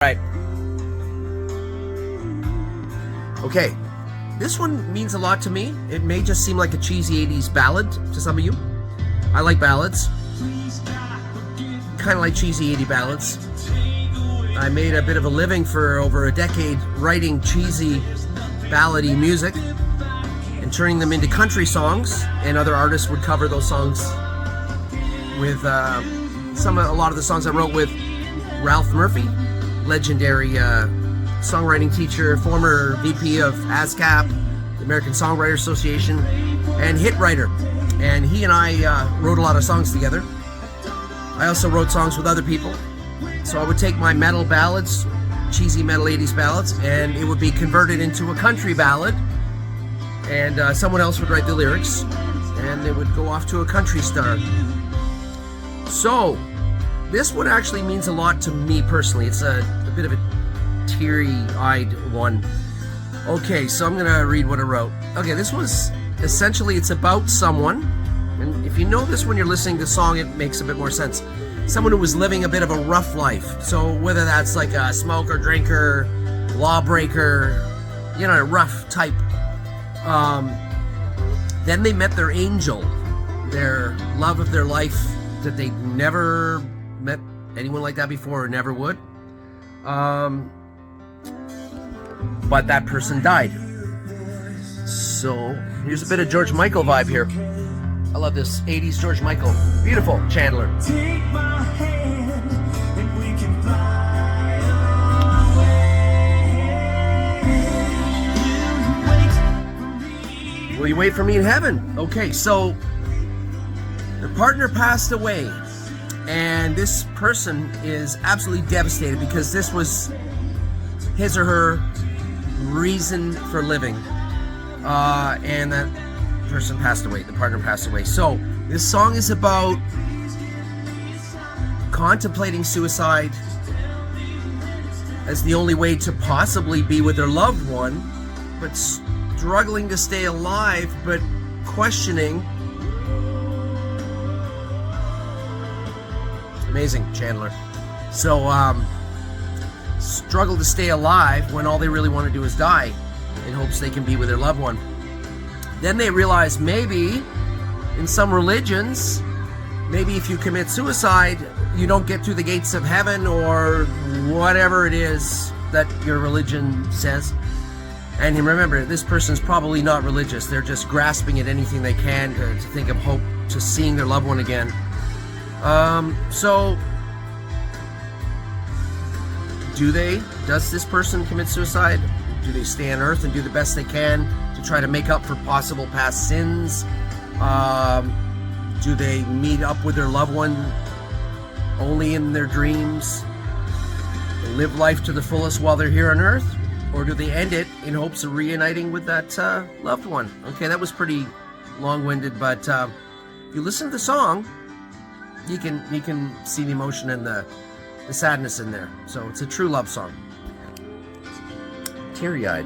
Right. Okay, this one means a lot to me. It may just seem like a cheesy 80s ballad to some of you. I like ballads. Kind of like cheesy 80s ballads. I made a bit of a living for over a decade writing cheesy ballady music and turning them into country songs, and other artists would cover those songs with a lot of the songs I wrote with Ralph Murphy, legendary songwriting teacher, former VP of ASCAP, the American Songwriters Association, and hit writer. And he and I wrote a lot of songs together. I also wrote songs with other people. So I would take my metal ballads, cheesy metal 80s ballads, and it would be converted into a country ballad, and someone else would write the lyrics, and it would go off to a country star. So this one actually means a lot to me personally. It's a bit of a teary-eyed one. Okay, so I'm gonna read what I wrote. Okay, this was essentially, it's about someone, and if you know this when you're listening to the song, it makes a bit more sense. Someone who was living a bit of a rough life. So whether that's like a smoker, drinker, lawbreaker, you know, a rough type. Then they met their angel, their love of their life, that they never met anyone like that before or never would. But that person died. So here's a bit of George Michael vibe here. I love this 80s George Michael. Beautiful, Chandler. Take my hand and we can fly away. Will you wait for me in heaven? Okay, so the partner passed away, and this person is absolutely devastated because this was his or her reason for living, and that person passed away, the partner passed away. So this song is about contemplating suicide as the only way to possibly be with their loved one, but struggling to stay alive, but questioning. Amazing, Chandler. So struggle to stay alive when all they really want to do is die in hopes they can be with their loved one. Then they realize maybe in some religions, maybe if you commit suicide, you don't get through the gates of heaven, or whatever it is that your religion says. And remember, this person's probably not religious. They're just grasping at anything they can to think of hope, to seeing their loved one again. So does this person commit suicide? Do they stay on Earth and do the best they can to try to make up for possible past sins? Do they meet up with their loved one only in their dreams? Live life to the fullest while they're here on Earth? Or do they end it in hopes of reuniting with that loved one? Okay, that was pretty long-winded, but if you listen to the song, you can see the emotion and the sadness in there. So it's a true love song. Teary-eyed.